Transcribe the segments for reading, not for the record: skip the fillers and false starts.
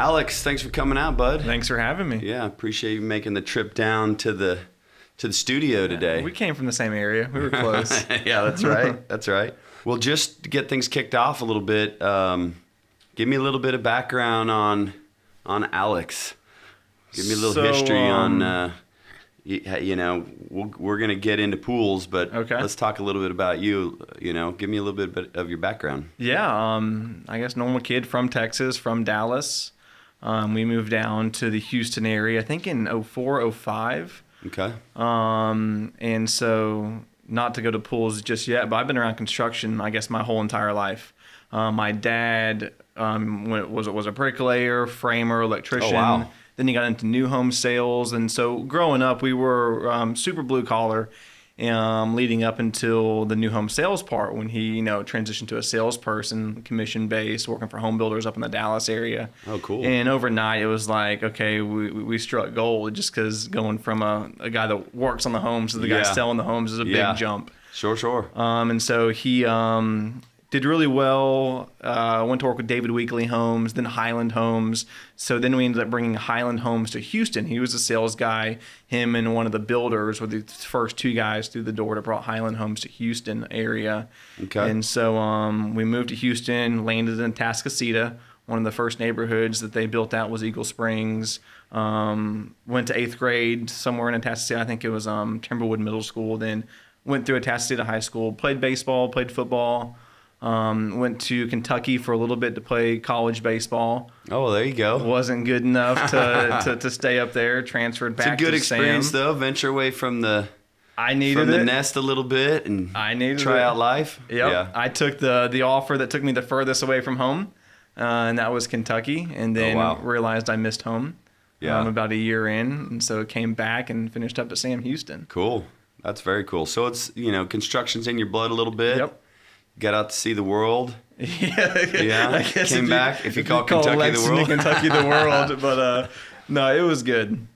Alex, thanks for coming out, bud. Thanks for having me. Yeah, appreciate you making the trip down to the studio today. We came from the same area. We were close. Yeah, that's right. That's right. Well, just to get things kicked off a little bit, give me a little bit of background on Alex. Give me a little history on. We're gonna get into pools, but let's talk a little bit about you. Give me a little bit of your background. Yeah, I guess normal kid from Texas, from Dallas. We moved down to the Houston area, I think in 04, 05. Okay. And so not to go to pools just yet, but I've been around construction, I guess, my whole entire life. My dad was a bricklayer, framer, electrician. Oh, wow. Then he got into new home sales. And so growing up, we were super blue collar leading up until the new home sales part when he, transitioned to a salesperson, commission based, working for home builders up in the Dallas area. Oh, cool. And overnight, it was like, okay, we struck gold just because going from a guy that works on the homes to the guy selling the homes is a big jump. Sure. And so he did really well, went to work with David Weekley Homes, then Highland Homes. So then we ended up bringing Highland Homes to Houston. He was a sales guy. Him and one of the builders were the first two guys through the door that brought Highland Homes to Houston area. Okay. And so we moved to Houston, landed in Tascasita. One of the first neighborhoods that they built out was Eagle Springs. Went to 8th grade somewhere in Tascasita. I think it was Timberwood Middle School. Then went through Tascasita High School, played baseball, played football. Went to Kentucky for a little bit to play college baseball. Oh, there you go. Wasn't good enough to stay up there. Transferred back to Sam. It's a good experience, though. Venture away from the nest a little bit and try out life. Yep. Yeah. I took the offer that took me the furthest away from home, and that was Kentucky. And then realized I missed home. Yeah. About a year in, and so came back and finished up at Sam Houston. Cool. That's very cool. So it's construction's in your blood a little bit. Yep. Got out to see the world. Yeah. I guess came back. If you call Kentucky the world. Kentucky the world. But no, it was good.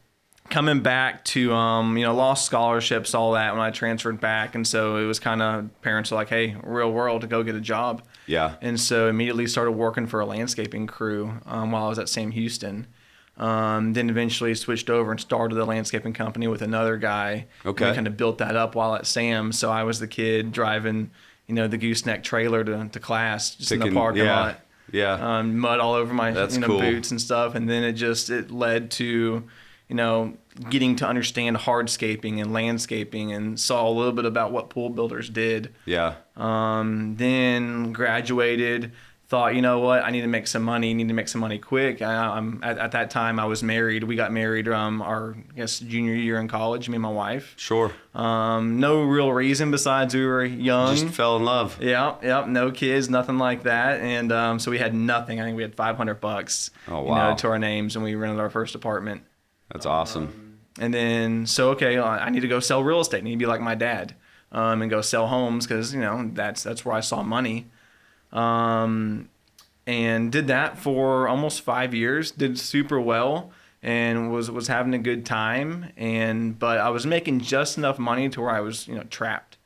Coming back to, lost scholarships, all that when I transferred back. And so it was kind of, parents were like, hey, real world, to go get a job. Yeah. And so immediately started working for a landscaping crew while I was at Sam Houston. Then eventually switched over and started a landscaping company with another guy. Okay. We kind of built that up while at Sam. So I was the kid driving the gooseneck trailer to class, just in the parking lot. Yeah. Mud all over my cool. boots and stuff. And then it led to, getting to understand hardscaping and landscaping and saw a little bit about what pool builders did. Yeah. Then graduated, thought, I need to make some money quick. At that time I was married. We got married our junior year in college, me and my wife. Sure. No real reason besides we were young. Just fell in love. Yeah, no kids, nothing like that. And so we had nothing. I think we had $500 to our names, and we rented our first apartment. That's awesome. And then I need to go sell real estate. I need to be like my dad and go sell homes because that's where I saw money. And did that for almost 5 years, did super well and was having a good time. But I was making just enough money to where I was, trapped.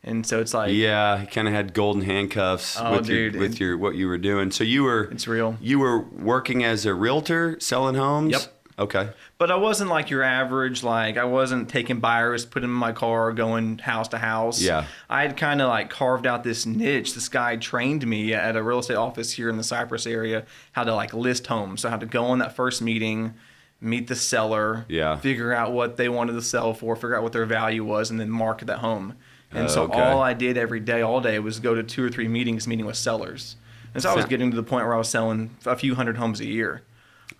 And so it's like, yeah, you kind of had golden handcuffs what you were doing. So it's real. You were working as a realtor selling homes? Yep. Okay. But I wasn't like your average, I wasn't taking buyers, putting them in my car, going house to house. Yeah. I had kind of carved out this niche. This guy trained me at a real estate office here in the Cypress area how to list homes. So how to go on that first meeting, meet the seller, figure out what they wanted to sell for, figure out what their value was, and then market that home. And so all I did every day, all day, was go to 2 or 3 meetings, meeting with sellers. And so I was getting to the point where I was selling a few hundred homes a year.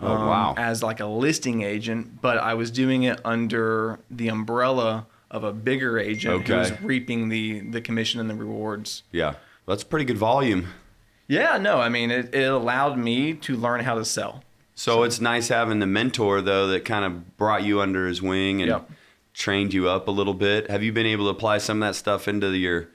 As a listing agent, but I was doing it under the umbrella of a bigger agent who was reaping the commission and the rewards. Yeah, that's pretty good volume. Yeah, no, I mean, it allowed me to learn how to sell. So it's nice having the mentor, though, that kind of brought you under his wing and trained you up a little bit. Have you been able to apply some of that stuff into your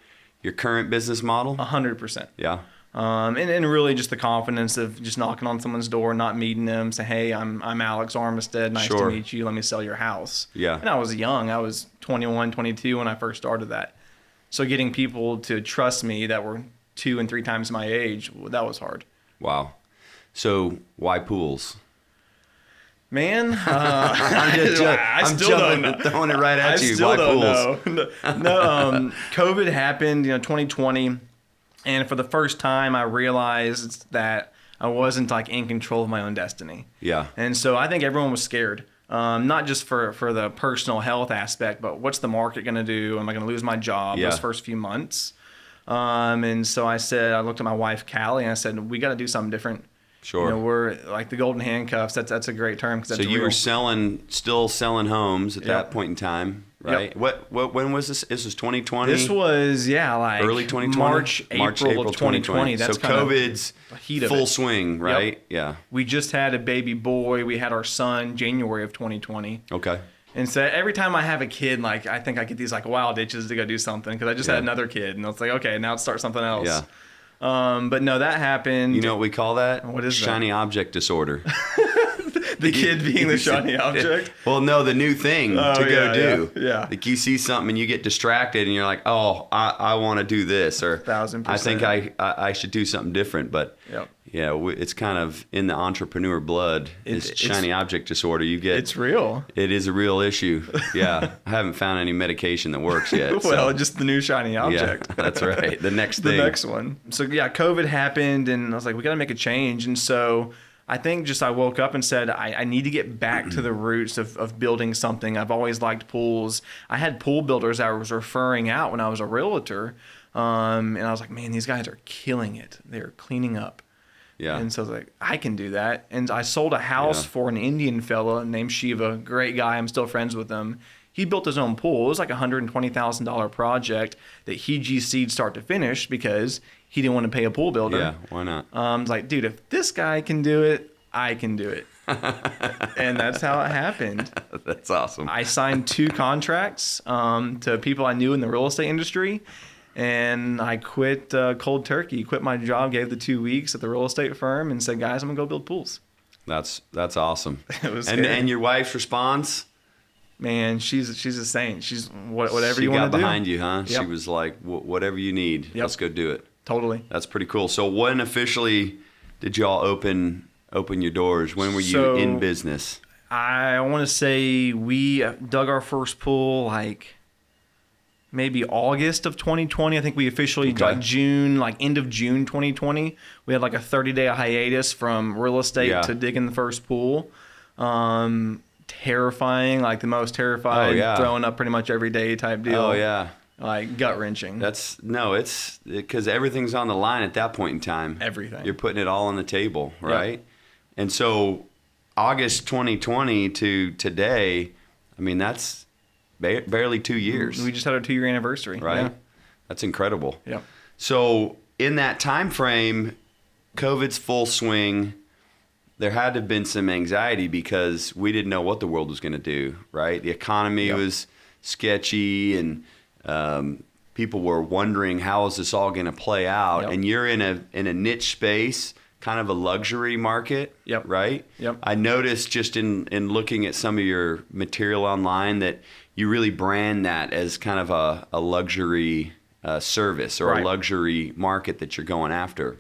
current business model? 100%. Yeah. And really just the confidence of just knocking on someone's door, not meeting them, say, hey, I'm Alex Armistead. Nice to meet you. Let me sell your house. Yeah. And I was young. I was 21, 22 when I first started that. So getting people to trust me that were 2 and 3 times my age, that was hard. Wow. So why pools? Man, I'm still don't know. Throwing it right at you. Still Why don't pools? know. No, COVID happened, 2020, and for the first time, I realized that I wasn't like in control of my own destiny. Yeah. And so I think everyone was scared, not just for the personal health aspect, but what's the market going to do? Am I going to lose my job those first few months? And so I looked at my wife, Callie, and I said, we got to do something different. Sure. We're like the golden handcuffs. That's a great term. So you were still selling homes at that point in time, right? Yep. When was this? This was 2020? This was, like early 2020? March, April of 2020. That's so COVID's full swing, right? Yep. Yeah. We just had a baby boy. We had our son January of 2020. Okay. And so every time I have a kid, like I think I get these like wild itches to go do something because I just had another kid, and it's like, okay, now let's start something else. Yeah. But no, that happened. You know what we call that? What is Shiny object disorder. The kid being the shiny object? Well, no, the new thing to go do. Yeah. Like you see something and you get distracted and you're like, oh, I want to do this. Or 1,000%. I think I should do something different. But yeah, it's kind of in the entrepreneur blood. It's shiny object disorder. It's real. It is a real issue. Yeah. I haven't found any medication that works yet. Well, just the new shiny object. Yeah, that's right. The next thing. The next one. So yeah, COVID happened and I was like, we got to make a change. And so I think I woke up and said, I need to get back to the roots of building something. I've always liked pools. I had pool builders I was referring out when I was a realtor. And I was like, man, these guys are killing it. They're cleaning up. Yeah. And so I was like, I can do that. And I sold a house for an Indian fella named Shiva, great guy. I'm still friends with him. He built his own pool. It was like a $120,000 project that he GC'd start to finish because he didn't want to pay a pool builder. Yeah, why not? I was like, dude, if this guy can do it, I can do it. And that's how it happened. That's awesome. I signed 2 contracts to people I knew in the real estate industry. And I quit cold turkey, quit my job, gave the 2 weeks at the real estate firm and said, guys, I'm going to go build pools. That's awesome. It was and your wife's response? Man, she's a saint. She's whatever you She want to do. got behind you, huh? Yep. She was like, whatever you need, let's go do it. Totally. That's pretty cool. So when officially did y'all open your doors? When were you in business? I want to say we dug our first pool like maybe August of 2020. I think we officially got June, like end of June 2020. We had like a 30-day hiatus from real estate to digging the first pool. Terrifying, like the most terrified, throwing up pretty much every day type deal. Oh yeah. Like gut wrenching. It's because everything's on the line at that point in time. Everything. You're putting it all on the table, right? Yep. And so August 2020 to today, I mean, that's barely 2 years. We just had our 2-year anniversary. Right? Yeah. That's incredible. Yeah. So in that time frame, COVID's full swing. There had to have been some anxiety because we didn't know what the world was going to do, right? The economy was sketchy and people were wondering how is this all going to play out. And you're in a niche space, kind of a luxury market, right? Yep. I noticed just in looking at some of your material online that you really brand that as kind of a luxury service or a luxury market that you're going after.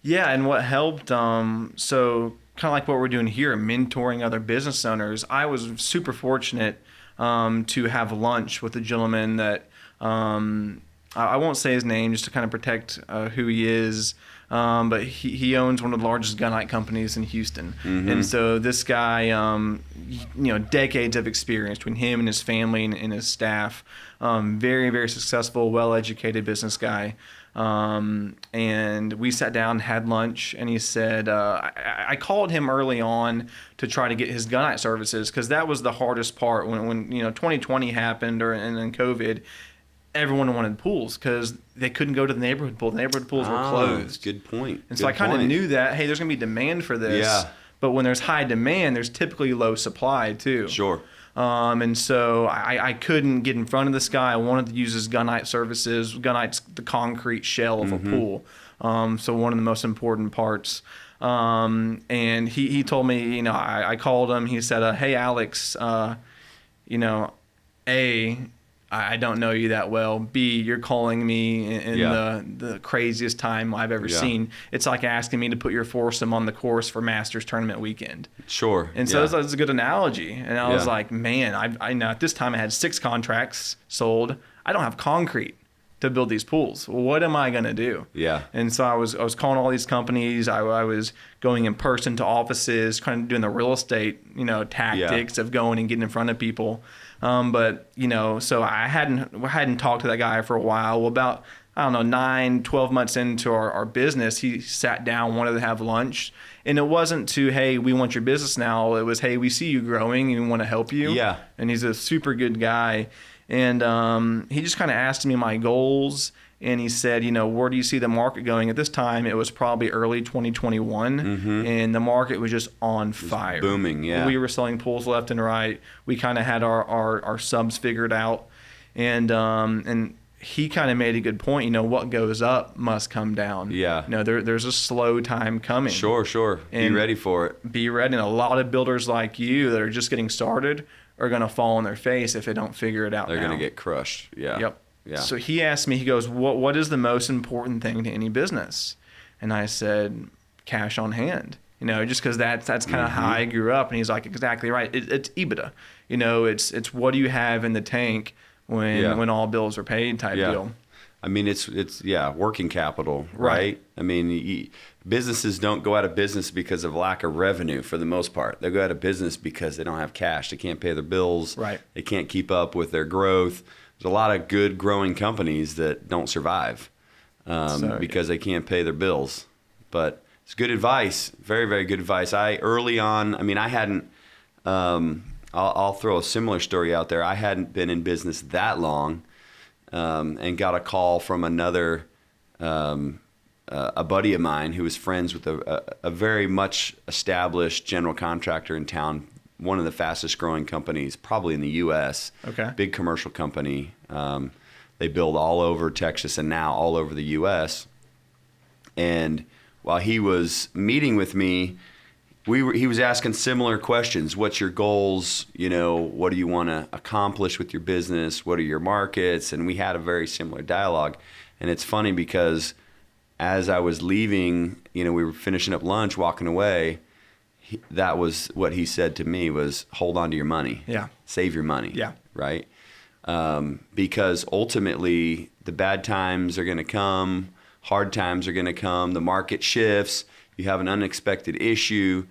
Yeah, and what helped, so kind of like what we're doing here, mentoring other business owners, I was super fortunate to have lunch with a gentleman that I won't say his name just to kind of protect who he is, but he owns one of the largest gunite companies in Houston. Mm-hmm. And so this guy, decades of experience between him and his family and his staff, very, very successful, well-educated business guy. And we sat down, had lunch, and he said, I called him early on to try to get his gunite services because that was the hardest part when 2020 happened and then COVID. Everyone wanted pools because they couldn't go to the neighborhood pool. The neighborhood pools were closed. Good point. And so I kind of knew that, hey, there's going to be demand for this. Yeah. But when there's high demand, there's typically low supply too. Sure. And so I couldn't get in front of this guy. I wanted to use his gunite services. Gunite's the concrete shell of a pool. So one of the most important parts. And he told me, I called him. He said, hey, Alex, I don't know you that well. B, you're calling me in the craziest time I've ever seen. It's like asking me to put your foursome on the course for Masters tournament weekend. Sure. And so that's a good analogy. And I was like, man, I know at this time I had 6 contracts sold. I don't have concrete to build these pools. What am I going to do? Yeah. And so I was calling all these companies. I was going in person to offices, kind of doing the real estate, tactics of going and getting in front of people. But so I hadn't talked to that guy for a while. Well, about, 9-12 months into our business, he sat down, wanted to have lunch. And it wasn't to, hey, we want your business now. It was, hey, we see you growing and we want to help you. Yeah. And he's a super good guy. And he just kind of asked me my goals. And he said, where do you see the market going? At this time, it was probably early 2021, and the market was just on fire. Booming, yeah. We were selling pools left and right. We kind of had our subs figured out. And he kind of made a good point. What goes up must come down. Yeah. There's a slow time coming. Sure. Be ready for it. Be ready. And a lot of builders like you that are just getting started are going to fall on their face if they don't figure it out They're now. going to get crushed. Yeah. Yep. Yeah. So he asked me, he goes, what is the most important thing to any business? And I said, cash on hand. Just because that's kind of how I grew up. And he's like, exactly right. It's EBITDA. It's what do you have in the tank when all bills are paid type deal. I mean, it's working capital, right? I mean, businesses don't go out of business because of lack of revenue for the most part. They go out of business because they don't have cash. They can't pay their bills. Right. They can't keep up with their growth. There's a lot of good growing companies that don't survive because they can't pay their bills. But it's good advice, very, very good advice. I hadn't, I'll throw a similar story out there. I hadn't been in business that long and got a call from another, a buddy of mine who was friends with a very much established general contractor in town, one of the fastest growing companies probably in the U.S. Okay. Big commercial company. They build all over Texas and now all over the U.S. And while he was meeting with me, he was asking similar questions. What's your goals? What do you want to accomplish with your business? What are your markets? And we had a very similar dialogue. And it's funny because as I was leaving, we were finishing up lunch, walking away, that was what he said to me was, hold on to your money. Yeah. Save your money. Yeah. Right? Because ultimately the bad times are going to come, hard times are going to come, the market shifts, you have an unexpected issue,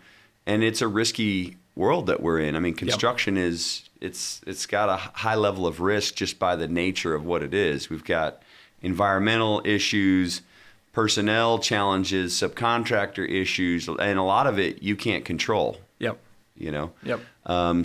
and it's a risky world that we're in. I mean, construction it's got a high level of risk just by the nature of what it is. We've got environmental issues, personnel challenges, subcontractor issues, and a lot of it you can't control. Yep. Yep.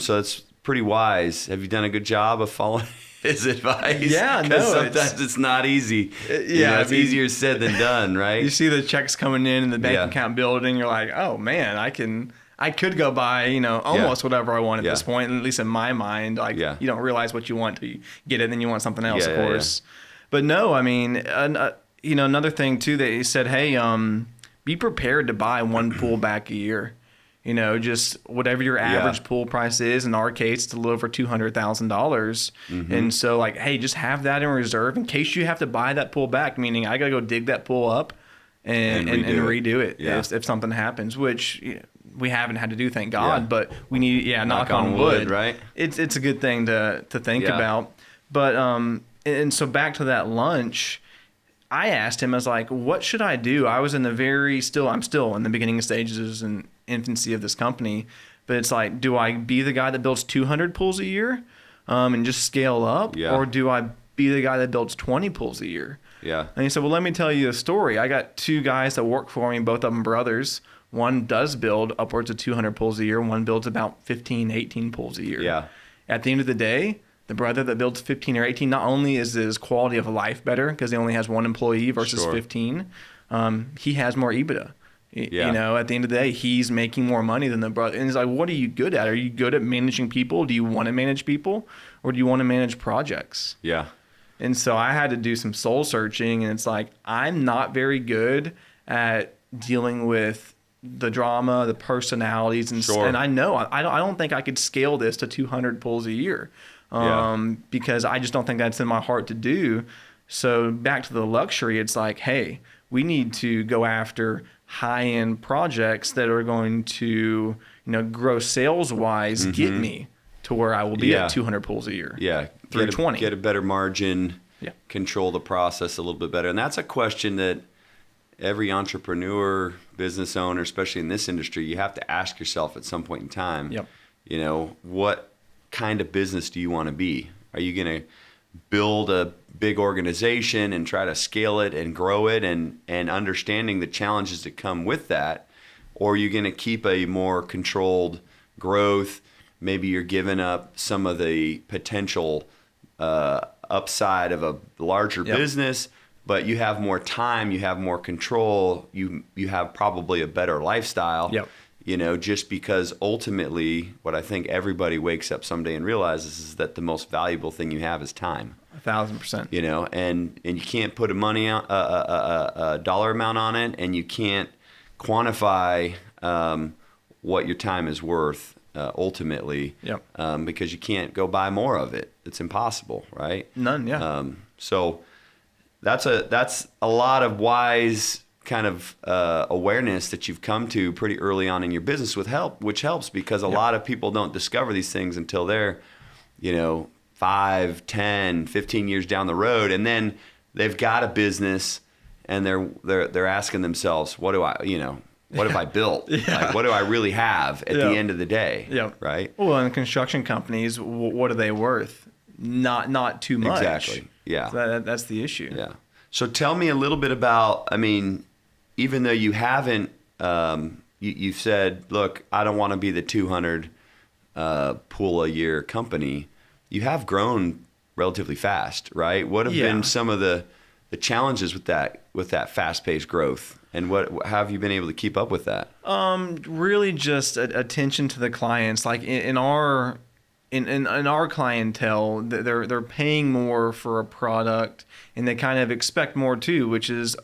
So it's pretty wise. Have you done a good job of following his advice? Yeah, no. Sometimes it's not easy. It's easier said than done, right? You see the checks coming in and the bank account building, you're like, oh man, I could go buy, almost whatever I want at this point. And at least in my mind, you don't realize what you want till you get it, and then you want something else, of course. But no, I mean, another thing too that he said, hey, be prepared to buy one pool back a year. Just whatever your average pool price is. In our case, it's a little over $200,000. And so hey, just have that in reserve in case you have to buy that pool back, meaning I got to go dig that pool up and redo it if something happens, which we haven't had to do, thank God, but we need, knock on wood, right? It's a good thing to think about. But, and so back to that lunch, I asked him, I was like, what should I do? I was in I'm still in the beginning stages and infancy of this company, but it's like, do I be the guy that builds 200 pools a year and just scale up? Or do I be the guy that builds 20 pools a year? Yeah. And he said, well, let me tell you a story. I got 2 guys that work for me, both of them brothers. One does build upwards of 200 pools a year. One builds about 15, 18 pools a year. Yeah. At the end of the day, the brother that builds 15 or 18, not only is his quality of life better because he only has 1 employee versus 15, he has more EBITDA. At the end of the day, he's making more money than the brother. And he's like, what are you good at? Are you good at managing people? Do you want to manage people? Or do you want to manage projects? Yeah. And so I had to do some soul searching, and it's like, I'm not very good at dealing with the drama, the personalities, and I know I don't think I could scale this to 200 pulls a year. because I just don't think that's in my heart to do. So back to the luxury, it's like, hey, we need to go after high-end projects that are going to, grow sales-wise, get me to where I will be at 200 pools a year. Yeah, 320. Get a better margin, control the process a little bit better. And that's a question that every entrepreneur, business owner, especially in this industry, you have to ask yourself at some point in time, what kind of business do you want to be? Are you going to build a big organization and try to scale it and grow it and understanding the challenges that come with that? Or are you going to keep a more controlled growth? Maybe you're giving up some of the potential upside of a larger business, but you have more time, you have more control, you have probably a better lifestyle. Just because ultimately what I think everybody wakes up someday and realizes is that the most valuable thing you have is time. 1,000%. And you can't put a dollar amount on it, and you can't quantify what your time is worth ultimately, because you can't go buy more of it. It's impossible, right? None, So that's a lot of wise kind of awareness that you've come to pretty early on in your business which helps because a lot of people don't discover these things until they're, 5, 10, 15 years down the road, and then they've got a business and they're asking themselves, what have I built? Like, what do I really have at the end of the day? Right? Well, in construction companies, what are they worth? Not too much. Exactly. Yeah. So that's the issue. Yeah. So tell me a little bit about, even though you haven't, you've said, look, I don't want to be the 200 pool a year company. You have grown relatively fast, right? What have been some of the challenges with that fast-paced growth, and how have you been able to keep up with that? Really just attention to the clients. Like in our clientele, they're paying more for a product, and they kind of expect more too, which is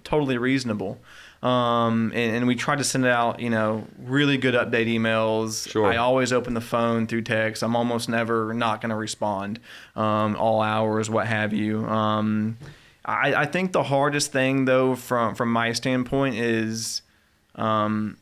totally reasonable. And we try to send out, really good update emails. Sure. I always open the phone through text. I'm almost never not going to respond, all hours, what have you. I think the hardest thing though, from my standpoint, is the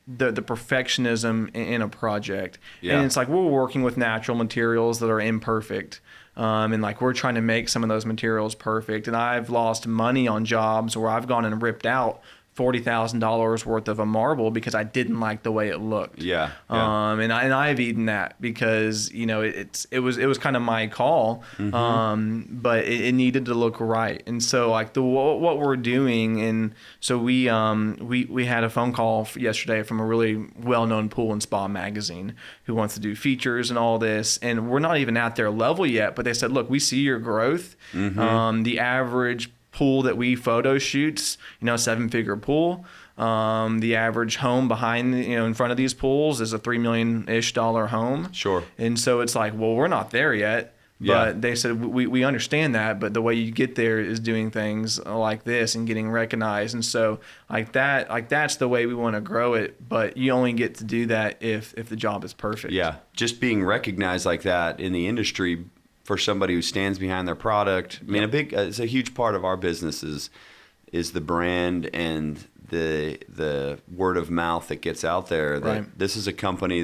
perfectionism in a project. And it's like we're working with natural materials that are imperfect. And like we're trying to make some of those materials perfect. And I've lost money on jobs where I've gone and ripped out $40,000 worth of a marble because I didn't like the way it looked. And I've eaten that because it was kind of my call, but it needed to look right. And so like what we're doing, and so we had a phone call yesterday from a really well-known pool and spa magazine who wants to do features and all this, and we're not even at their level yet, but they said, look, we see your growth. The average pool that we photo shoots, 7-figure pool. The average home behind, in front of these pools is a $3 million-ish home. Sure. And so it's like, well, we're not there yet. But they said, we understand that, but the way you get there is doing things like this and getting recognized. And so that's the way we want to grow it. But you only get to do that if the job is perfect. Yeah. Just being recognized like that in the industry for somebody who stands behind their product. It's a huge part of our business is the brand and the word of mouth that gets out there. That this is a company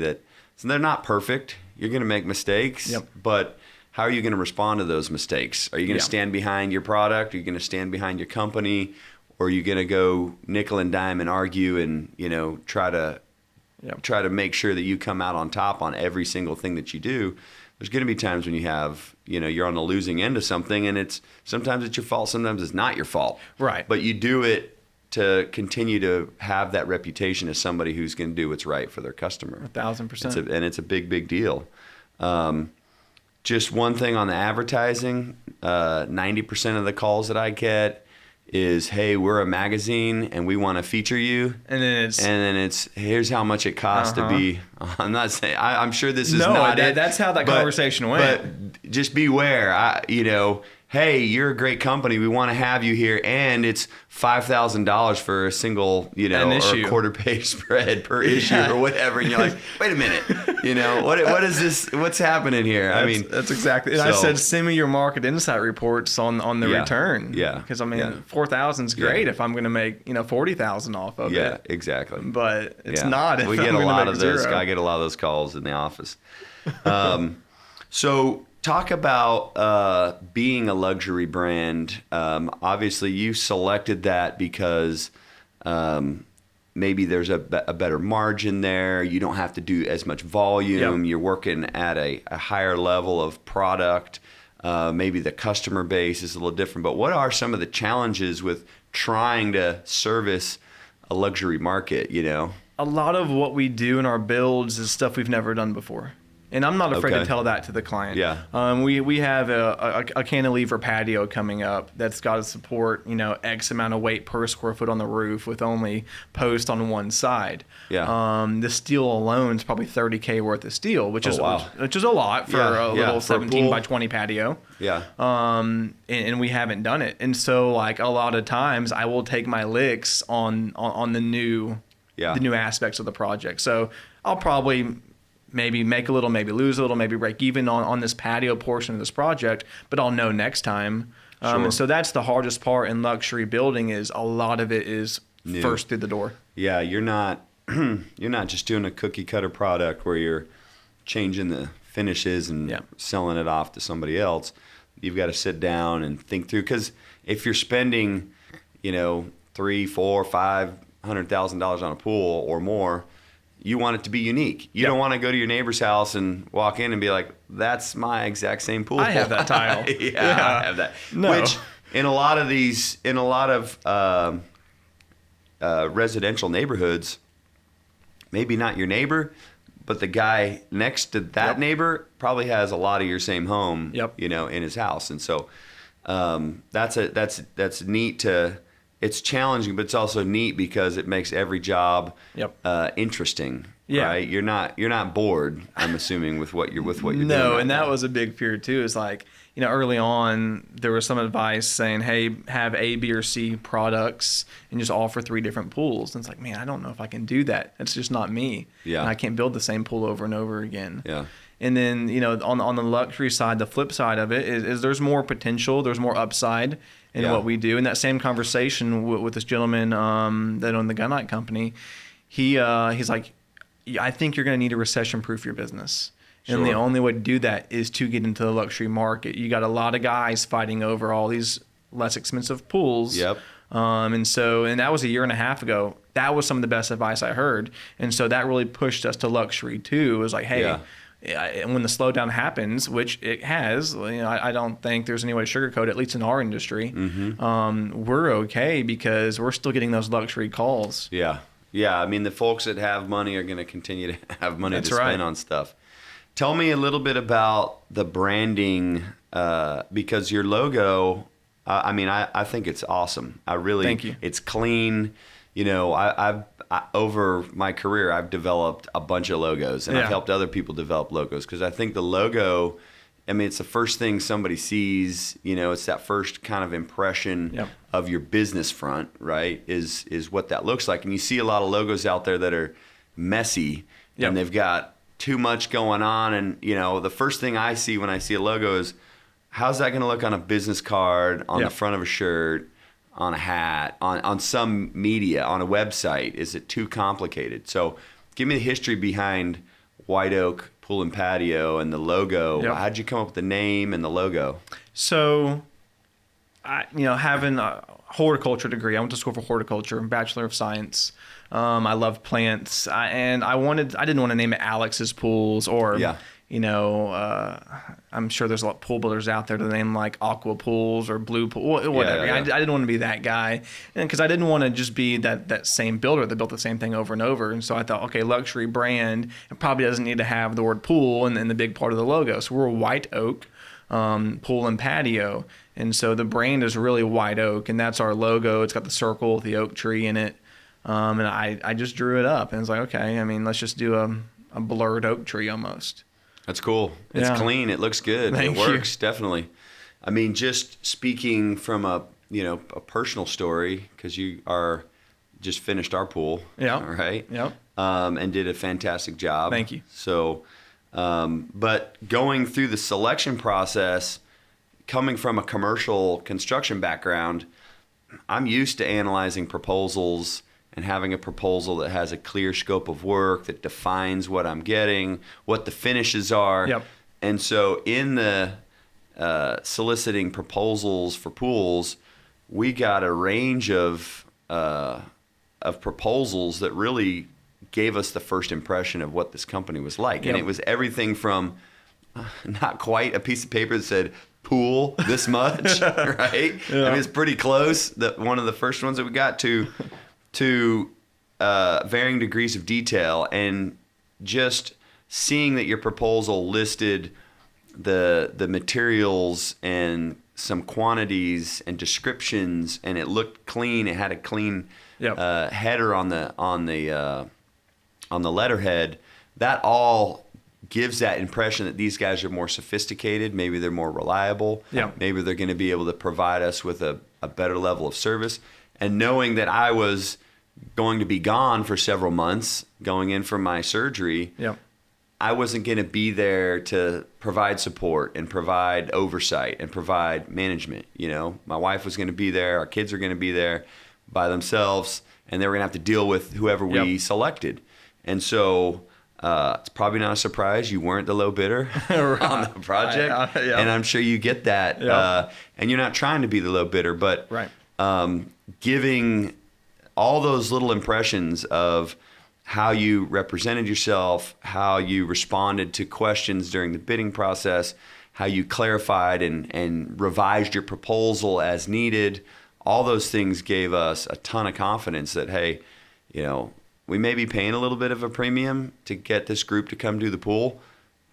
so they're not perfect. You're going to make mistakes, but how are you going to respond to those mistakes? Are you going to stand behind your product? Are you going to stand behind your company? Or are you going to go nickel and dime and argue and, try to make sure that you come out on top on every single thing that you do? There's going to be times when you have, you're on the losing end of something, and sometimes it's your fault, sometimes it's not your fault. Right. But you do it to continue to have that reputation as somebody who's going to do what's right for their customer. 1,000%. And it's a big, big deal. Just one thing on the advertising, 90% of the calls that I get is, hey, we're a magazine and we want to feature you. And then it's here's how much it costs to be. I'm not saying, I'm sure this is not it. That's how that conversation went. But just beware, hey, you're a great company. We want to have you here. And it's $5,000 for a single, or a quarter page spread per issue or whatever. And you're like, wait a minute, what is this? What's happening here? That's exactly. And I said, send me your market insight reports on the return. Yeah. Because 4,000 is great if I'm going to make, 40,000 off of it. Yeah, exactly. But it's not. If we get I'm a lot make of those. zero. I get a lot of those calls in the office. So talk about being a luxury brand. Obviously, you selected that because maybe there's a better margin there. You don't have to do as much volume. Yep. You're working at a higher level of product. Maybe the customer base is a little different. But what are some of the challenges with trying to service a luxury market, A lot of what we do in our builds is stuff we've never done before. And I'm not afraid to tell that to the client. Yeah. We have a cantilever patio coming up that's got to support, X amount of weight per square foot on the roof with only post on one side. Yeah. The steel alone is probably $30K worth of steel, which is a lot for a little 17 by 20 patio. Yeah. And we haven't done it. And so like a lot of times I will take my licks on the new aspects of the project. So I'll probably maybe make a little, maybe lose a little, maybe break even on this patio portion of this project, but I'll know next time. Sure. And so that's the hardest part in luxury building is a lot of it is new. First through the door. Yeah, you're not just doing a cookie cutter product where you're changing the finishes and selling it off to somebody else. You've got to sit down and think through, because if you're spending, $300,000, $400,000, $500,000 on a pool or more, you want it to be unique. You don't want to go to your neighbor's house and walk in and be like, that's my exact same pool. I have that tile. I have that. No. Which in a lot of residential neighborhoods, maybe not your neighbor, but the guy next to that neighbor probably has a lot of your same home, in his house. And so that's neat to. It's challenging, but it's also neat because it makes every job interesting. Yeah. Right? You're not bored, I'm assuming, with what you're doing. No, and that was a big fear too. Is like, early on there was some advice saying, hey, have A, B, or C products and just offer 3 different pools. And it's like, man, I don't know if I can do that. It's just not me. Yeah. And I can't build the same pool over and over again. Yeah. And then, on the luxury side, the flip side of it is there's more potential, there's more upside in what we do. In that same conversation with this gentleman that owned the gunite company, he's like, I think you're going to need to recession-proof your business. Sure. And the only way to do that is to get into the luxury market. You got a lot of guys fighting over all these less expensive pools. Yep. And that was a year and a half ago. That was some of the best advice I heard. And so that really pushed us to luxury too. It was like, hey, when the slowdown happens, which it has, I don't think there's any way to sugarcoat it, at least in our industry. Mm-hmm. We're okay because we're still getting those luxury calls. Yeah. Yeah. I mean, the folks that have money are going to continue to have money to spend on stuff. Tell me a little bit about the branding, because your logo, I think it's awesome. Thank you. It's clean. I've over my career, I've developed a bunch of logos, and I've helped other people develop logos, because I think the logo, it's the first thing somebody sees. It's that first kind of impression of your business front, right? Is what that looks like. And you see a lot of logos out there that are messy, and they've got too much going on. And the first thing I see when I see a logo is, how's that going to look on a business card, on the front of a shirt, on a hat, on some media, on a website? Is it too complicated? So give me the history behind White Oak Pool and Patio and the logo. How'd you come up with the name and the logo? So, having a horticulture degree, I went to school for horticulture, Bachelor of Science. I love plants, and I didn't want to name it Alex's Pools or I'm sure there's a lot of pool builders out there to name like Aqua Pools or Blue Pool, whatever. I didn't want to be that guy, and because I didn't want to just be that same builder that built the same thing over and over. And so I thought, okay, luxury brand, it probably doesn't need to have the word pool and the big part of the logo. So we're White Oak Pool and Patio, and so the brand is really White Oak, and that's our logo. It's got the circle with the oak tree in it, and I just drew it up, and it's like, okay, let's just do a blurred oak tree almost. That's cool. It's clean. It looks good. Thank it works, definitely. I mean, just speaking from a personal story, because you are just finished our pool, Yeah. right? Yep. And did a fantastic job. Thank you. So, but going through the selection process, coming from a commercial construction background, I'm used to analyzing proposals and having a proposal that has a clear scope of work that defines what I'm getting, what the finishes are. Yep. And so in the soliciting proposals for pools, we got a range of proposals that really gave us the first impression of what this company was like. Yep. And it was everything from not quite a piece of paper that said pool this much, right? Yeah. I mean, it's pretty close. One of the first ones that we got to varying degrees of detail, and just seeing that your proposal listed the materials and some quantities and descriptions, and it looked clean. It had a clean Yep. header on the letterhead. That all gives that impression that these guys are more sophisticated. Maybe they're more reliable. Yep. Maybe they're going to be able to provide us with a better level of service. And knowing that I was going to be gone for several months, going in for my surgery, Yep. I wasn't going to be there to provide support and provide oversight and provide management. My wife was going to be there. Our kids are going to be there by themselves, and they were going to have to deal with whoever we Yep. selected. And so it's probably not a surprise you weren't the low bidder on the project. Yep. And I'm sure you get that. Yep. And you're not trying to be the low bidder, but Right. Giving all those little impressions of how you represented yourself, how you responded to questions during the bidding process, how you clarified and revised your proposal as needed, all those things gave us a ton of confidence that, hey, we may be paying a little bit of a premium to get this group to come do the pool,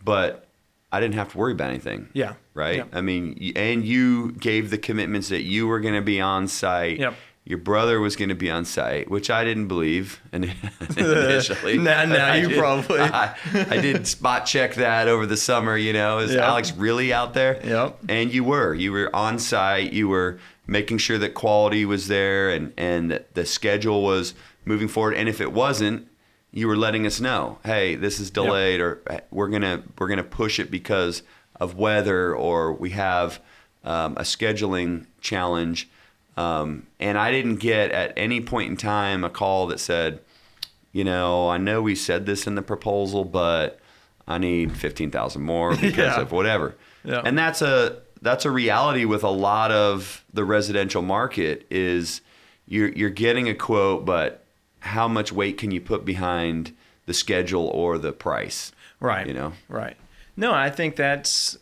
but I didn't have to worry about anything. Yeah. Right? Yep. I mean, and you gave the commitments that you were going to be on site. Yep. Your brother was going to be on site, which I didn't believe initially. Now you probably. I did spot check that over the summer, is Yep. Alex really out there? Yep. And you were on site. You were making sure that quality was there and that the schedule was moving forward. And if it wasn't, you were letting us know, hey, this is delayed, or we're gonna push it because of weather, or we have a scheduling challenge. And I didn't get at any point in time a call that said, I know we said this in the proposal, but I need 15,000 more because Yeah. of whatever. Yeah. And that's a reality with a lot of the residential market is you're getting a quote, but how much weight can you put behind the schedule or the price? Right. Right. No, I think that's,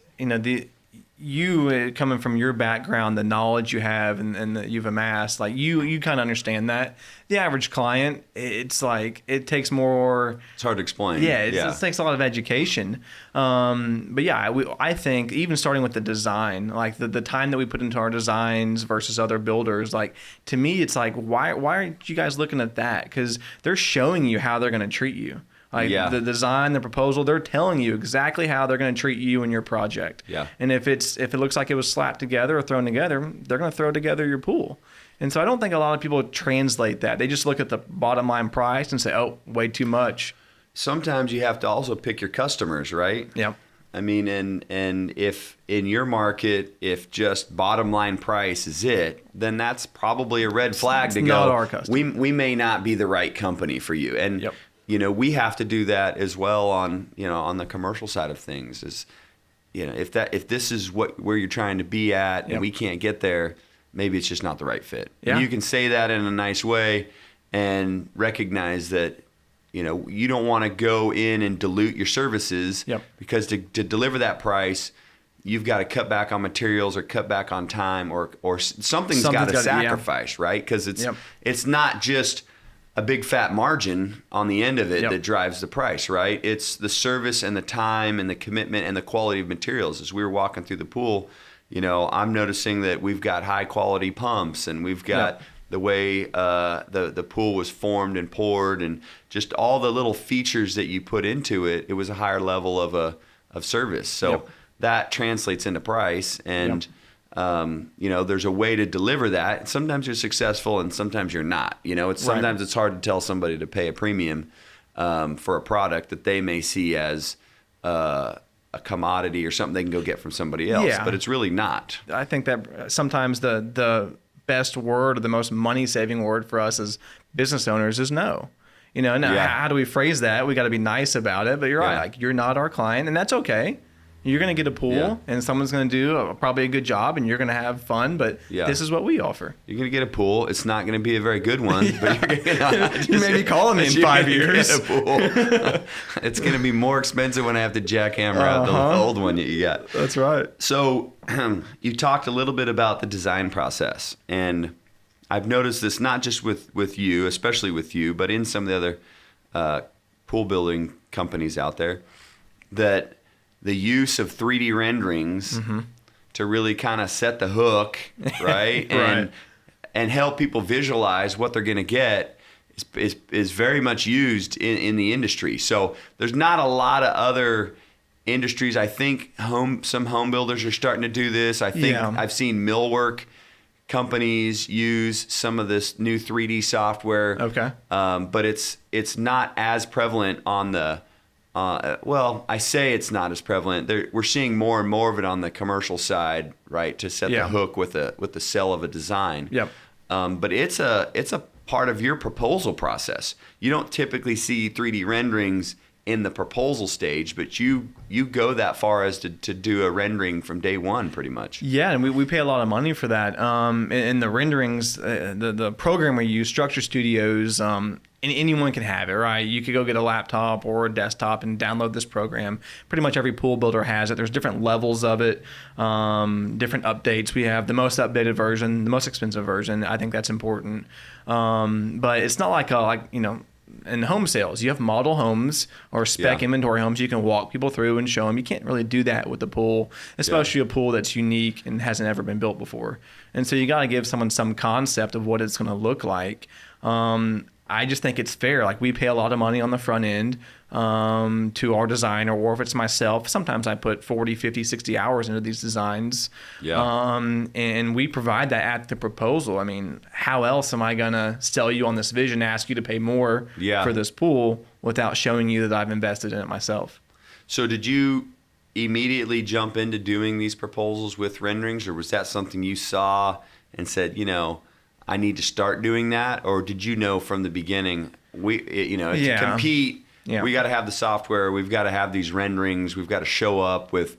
you coming from your background, the knowledge you have and that you've amassed, like you kind of understand that. The average client, it's like, it takes more. It's hard to explain. Yeah, it takes a lot of education. But yeah, I think even starting with the design, like the time that we put into our designs versus other builders, like to me, it's like, why aren't you guys looking at that? Because they're showing you how they're going to treat you. Like the design, the proposal, they're telling you exactly how they're going to treat you and your project. Yeah. And if it looks like it was slapped together or thrown together, they're going to throw together your pool. And so I don't think a lot of people translate that. They just look at the bottom line price and say, oh, way too much. Sometimes you have to also pick your customers, right? Yep. I mean, and if in your market, if just bottom line price is it, then that's probably a red flag to go. Not our customer. We may not be the right company for you. And Yep. we have to do that as well on the commercial side of things. Is if this is where you're trying to be at and Yep. we can't get there, maybe it's just not the right fit. Yeah. And you can say that in a nice way and recognize that you don't want to go in and dilute your services. Yep. Because to deliver that price, you've got to cut back on materials or cut back on time or something's got to sacrifice, right? Because it's not just a big fat margin on the end of it that drives the price, right? It's the service and the time and the commitment and the quality of materials. As we were walking through the pool, I'm noticing that we've got high quality pumps and we've got the way the pool was formed and poured and just all the little features that you put into it. It was a higher level of service. So that translates into price. And there's a way to deliver that. Sometimes you're successful and sometimes you're not. Sometimes it's hard to tell somebody to pay a premium for a product that they may see as a commodity or something they can go get from somebody else, but it's really not. I think that sometimes the best word or the most money-saving word for us as business owners is no. How do we phrase that? We got to be nice about it, but you're right. Like, you're not our client, and that's okay. You're going to get a pool, and someone's going to do probably a good job, and you're going to have fun, but this is what we offer. You're going to get a pool. It's not going to be a very good one, but you're going to you may be calling me in 5 years. Get a pool. It's going to be more expensive when I have to jackhammer out the old one that you got. That's right. So you talked a little bit about the design process, and I've noticed this not just with you, especially with you, but in some of the other pool building companies out there, that the use of 3D renderings to really kind of set the hook, right? And help people visualize what they're going to get is very much used in the industry. So there's not a lot of other industries. I think some home builders are starting to do this. I think I've seen millwork companies use some of this new 3D software. Okay. But it's not as prevalent on the I say it's not as prevalent. We're seeing more and more of it on the commercial side, right? To set the hook with the sell of a design. Yep. But it's a part of your proposal process. You don't typically see 3D renderings in the proposal stage, but you go that far as to do a rendering from day one, pretty much. Yeah, and we pay a lot of money for that. And the renderings, the program we use, Structure Studios, and anyone can have it, right? You could go get a laptop or a desktop and download this program. Pretty much every pool builder has it. There's different levels of it, different updates. We have the most updated version, the most expensive version. I think that's important. But it's not like in home sales, you have model homes or spec inventory homes you can walk people through and show them. You can't really do that with the pool, especially a pool that's unique and hasn't ever been built before. And so you got to give someone some concept of what it's going to look like. I just think it's fair. Like, we pay a lot of money on the front end to our designer, or if it's myself, sometimes I put 40, 50, 60 hours into these designs. And we provide that at the proposal. I mean, how else am I going to sell you on this vision, ask you to pay more for this pool without showing you that I've invested in it myself? So did you immediately jump into doing these proposals with renderings, or was that something you saw and said, I need to start doing that? Or did you know from the beginning, to compete, we got to have the software, we've got to have these renderings, we've got to show up with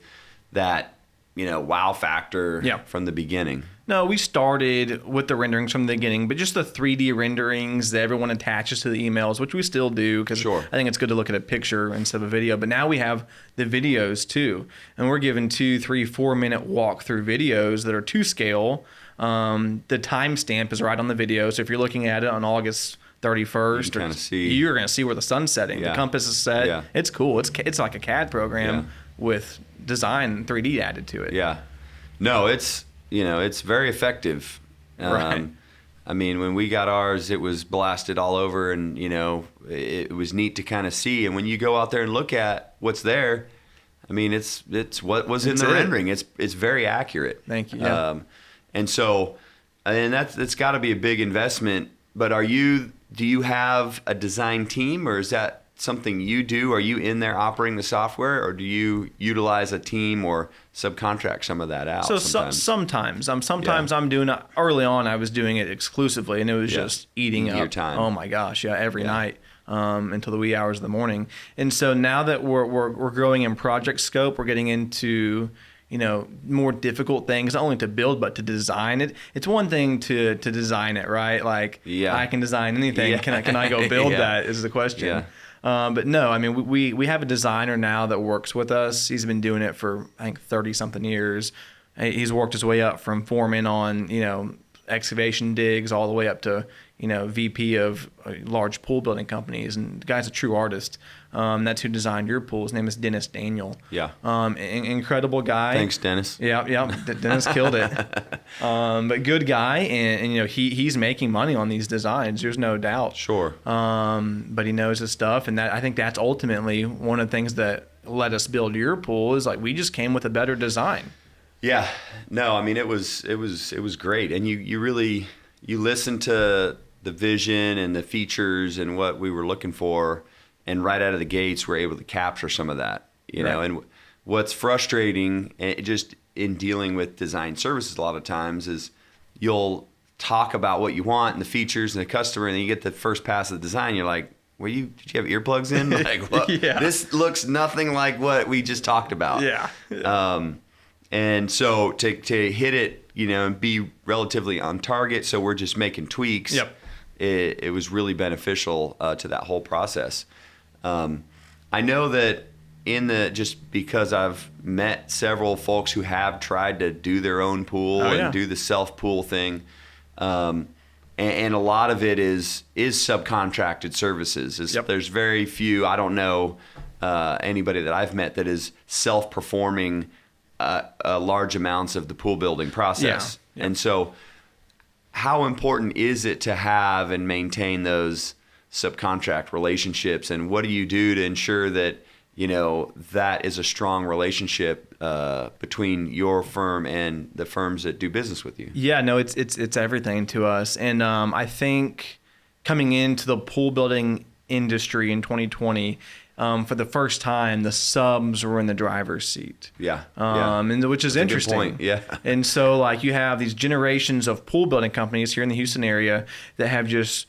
that, wow factor from the beginning? No, we started with the renderings from the beginning, but just the 3D renderings that everyone attaches to the emails, which we still do, because I think it's good to look at a picture instead of a video. But now we have the videos too, and we're given 2, 3, 4 minute walkthrough videos that are to scale. The timestamp is right on the video, so if you're looking at it on August 31st, you're going to see where the sun's setting. The compass is set. It's cool. It's like a CAD program with design 3D added to it. No, it's very effective. Right. I mean, when we got ours, it was blasted all over, and it was neat to kind of see. And when you go out there and look at what's there, I mean, it's what was in the rendering. It's very accurate. Thank you. And so, that's got to be a big investment. But do you have a design team, or is that something you do? Are you in there operating the software, or do you utilize a team or subcontract some of that out? So sometimes I'm doing it. Early on, I was doing it exclusively, and it was just eating up your time. Oh my gosh, every night until the wee hours of the morning. And so now that we're growing in project scope, we're getting into more difficult things, not only to build, but to design it. It's one thing to design it, right? Like, I can design anything. Can I go build that is the question. But no, I mean, we have a designer now that works with us. He's been doing it for, I think, 30-something years. He's worked his way up from foreman on, excavation digs all the way up to, VP of large pool building companies. And the guy's a true artist. That's who designed your pool. His name is Dennis Daniel. Incredible guy. Thanks, Dennis. Dennis killed it. But good guy, and he's making money on these designs. There's no doubt. Sure. But he knows his stuff, and I think that's ultimately one of the things that let us build your pool is like we just came with a better design. Yeah, no, I mean it was great, and you really listened to the vision and the features and what we were looking for, and right out of the gates we're able to capture some of that, you know. And what's frustrating, just in dealing with design services a lot of times, is you'll talk about what you want and the features and the customer, and then you get the first pass of the design, you're like, did you have earplugs in? Like, what? This looks nothing like what we just talked about. And so to hit it, you know, and be relatively on target, so we're just making tweaks. It was really beneficial to that whole process. I know that just because I've met several folks who have tried to do their own pool and do the self pool thing, and a lot of it is subcontracted services. There's very few. I don't know anybody that I've met that is self-performing large amounts of the pool building process. And so how important is it to have and maintain those subcontract relationships, and what do you do to ensure that, you know, that is a strong relationship between your firm and the firms that do business with you? Yeah, no, it's everything to us. And I think coming into the pool building industry in 2020, for the first time, the subs were in the driver's seat. And which is interesting. And so, like, you have these generations of pool building companies here in the Houston area that have just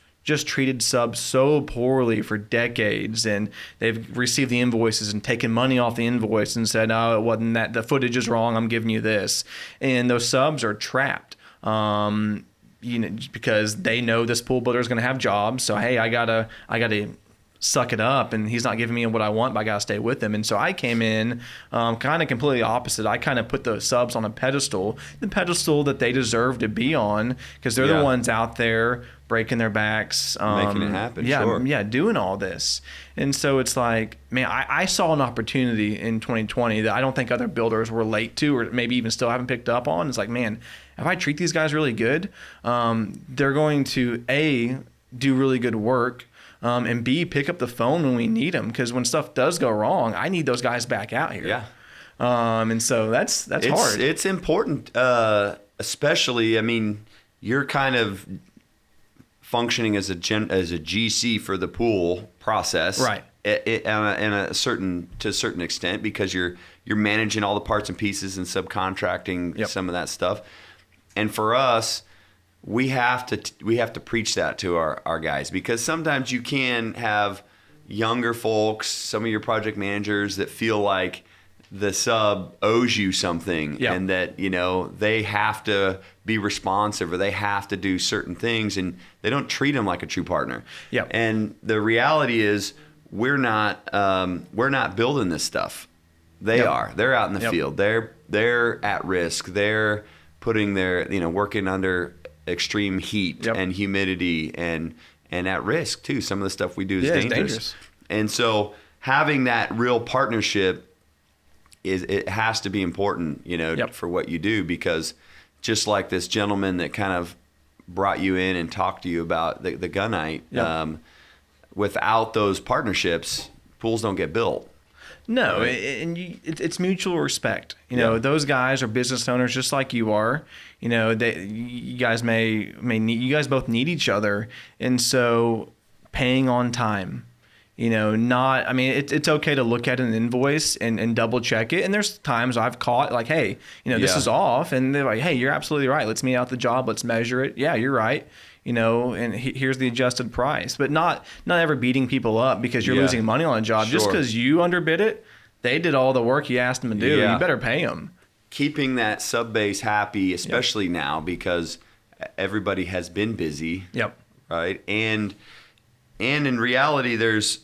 treated subs so poorly for decades, and they've received the invoices and taken money off the invoice and said, "Oh, it wasn't that. The footage is wrong. I'm giving you this." And those subs are trapped. You know, because they know this pool builder is going to have jobs. So, hey, I gotta suck it up, and he's not giving me what I want, but I gotta stay with him. And so I came in kind of completely opposite. I kind of put the subs on the pedestal that they deserve to be on, because they're the ones out there breaking their backs, making it happen. Doing all this. And so it's like, man, I saw an opportunity in 2020 that I don't think other builders were late to, or maybe even still haven't picked up on. It's like, man, if I treat these guys really good, they're going to A, do really good work, and B, pick up the phone when we need them, because when stuff does go wrong, I need those guys back out here. And so that's hard. It's important, especially, I mean, you're kind of functioning as a GC for the pool process, right? To a certain extent, because you're managing all the parts and pieces and subcontracting some of that stuff. And for us, we have to preach that to our guys, because sometimes you can have younger folks, some of your project managers, that feel like the sub owes you something, and that, you know, they have to be responsive, or they have to do certain things, and they don't treat them like a true partner. And the reality is, we're not building this stuff. They are. They're out in the field. They're at risk. They're putting their, you know, working under extreme heat and humidity, and at risk too. Some of the stuff we do is dangerous. And so having that real partnership it has to be important, you know, for what you do, because just like this gentleman that kind of brought you in and talked to you about the gunite, without those partnerships, pools don't get built. No, right? And it's mutual respect. You know, those guys are business owners just like you are. You know, you guys may need, you guys both need each other, and so paying on time. You know, it's okay to look at an invoice and double check it. And there's times I've caught like, hey, you know, this is off. And they're like, hey, you're absolutely right. Let's meet out the job. Let's measure it. Yeah, you're right. You know, and here's the adjusted price. But not ever beating people up because you're losing money on a job. Just because you underbid it, they did all the work you asked them to do. You better pay them. Keeping that sub base happy, especially now, because everybody has been busy. Right. And in reality, there's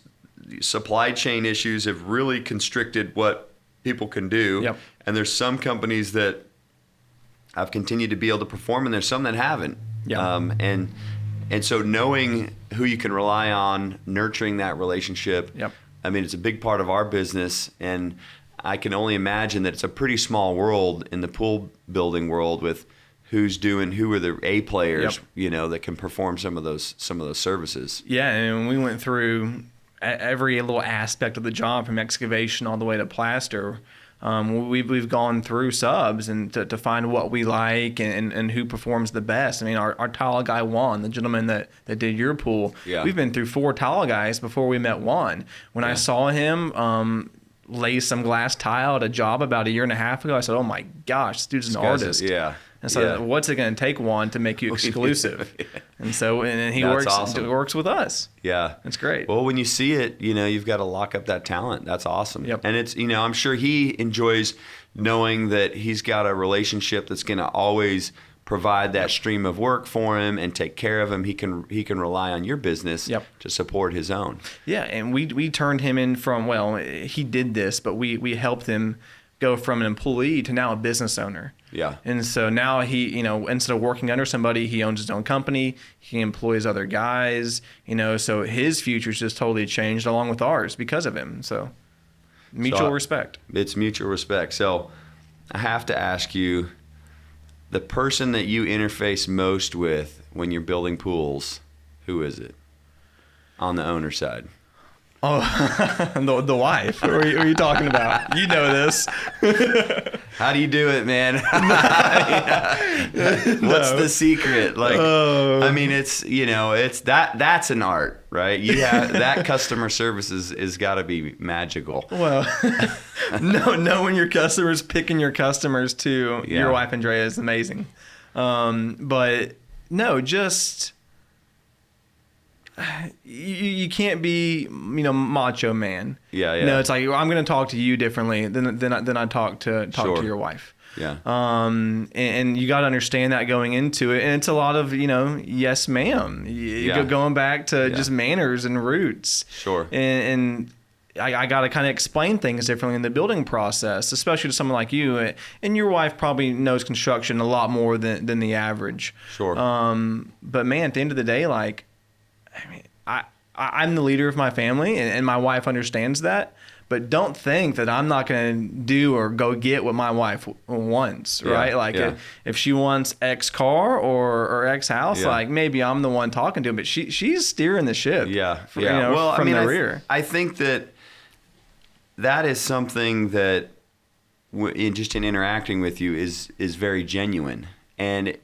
supply chain issues have really constricted what people can do. And there's some companies that have continued to be able to perform, and there's some that haven't. And so knowing who you can rely on, nurturing that relationship, I mean, it's a big part of our business. And I can only imagine that it's a pretty small world in the pool building world with who are the A players, you know, that can perform some of those services. And we went through every little aspect of the job, from excavation all the way to plaster. We've gone through subs and to find what we like and who performs the best. I mean, our tile guy Juan, the gentleman that did your pool, we've been through 4 tile guys before we met Juan. When I saw him lay some glass tile at a job about a year and a half ago, I said, "Oh my gosh, this dude's an artist." And so, what's it going to take, Juan, to make you exclusive? And so, and he works with us. Yeah, it's great. Well, when you see it, you've got to lock up that talent. That's awesome. Yep. And it's, I'm sure he enjoys knowing that he's got a relationship that's going to always provide that stream of work for him and take care of him. He can rely on your business to support his own. Yeah, and we turned him in from, he did this, but we helped him go from an employee to now a business owner. Yeah. And so now he, instead of working under somebody, he owns his own company. He employs other guys, so his future's just totally changed along with ours because of him. So mutual respect. It's mutual respect. So I have to ask you, the person that you interface most with when you're building pools, who is it on the owner side? Oh, the wife. What are you talking about? You know this. How do you do it, man? What's the secret? I mean, it's, it's that's an art, right? You have that customer service is got to be magical. Well, knowing your customers, picking your customers too. Your wife Andrea is amazing. But no, just you can't be, macho man. Yeah. No, it's like, I'm going to talk to you differently than I talk to your wife. Yeah. And you got to understand that going into it. And it's a lot of, yes, ma'am. Going back to just manners and roots. Sure. And I got to kind of explain things differently in the building process, especially to someone like you. And your wife probably knows construction a lot more than the average. Sure. But man, at the end of the day, I'm the leader of my family, and my wife understands that. But don't think that I'm not going to do or go get what my wife wants, right? If she wants X car or X house, maybe I'm the one talking to him, but she's steering the ship. From the rear. I think that is something that, in interacting with you, is very genuine, and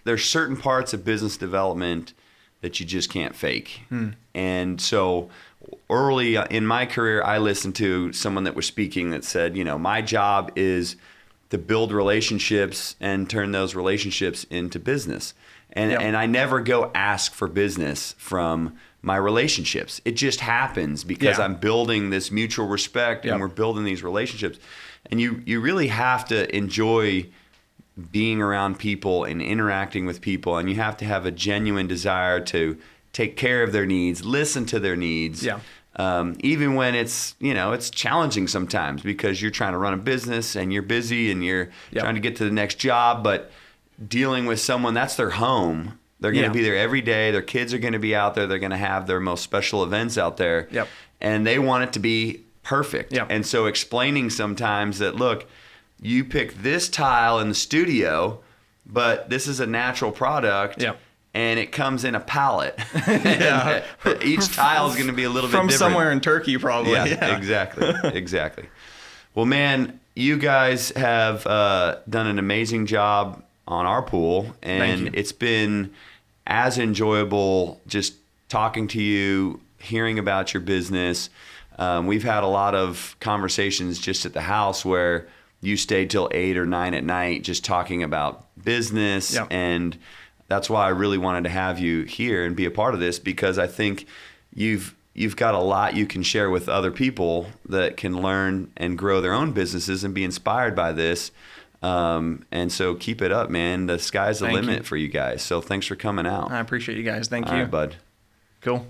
there's certain parts of business development that you just can't fake. And so early in my career, I listened to someone that was speaking that said, my job is to build relationships and turn those relationships into business. And I never go ask for business from my relationships. It just happens because I'm building this mutual respect and we're building these relationships. And you really have to enjoy being around people and interacting with people, and you have to have a genuine desire to take care of their needs, listen to their needs, even when it's it's challenging sometimes because you're trying to run a business and you're busy and you're trying to get to the next job, but dealing with someone, that's their home. They're going to be there every day. Their kids are going to be out there. They're going to have their most special events out there, and they want it to be perfect. And so explaining sometimes that, look, you pick this tile in the studio, but this is a natural product, and it comes in a pallet. Each tile is going to be a little bit different. From somewhere in Turkey, probably. Yeah. Exactly. Well, man, you guys have done an amazing job on our pool, and it's been as enjoyable just talking to you, hearing about your business. We've had a lot of conversations just at the house where you stayed till 8 or 9 at night just talking about business. And that's why I really wanted to have you here and be a part of this, because I think you've got a lot you can share with other people that can learn and grow their own businesses and be inspired by this. And so keep it up, man. The sky's the limit for you guys. So thanks for coming out. I appreciate you guys. Thank you. All right, bud. Cool.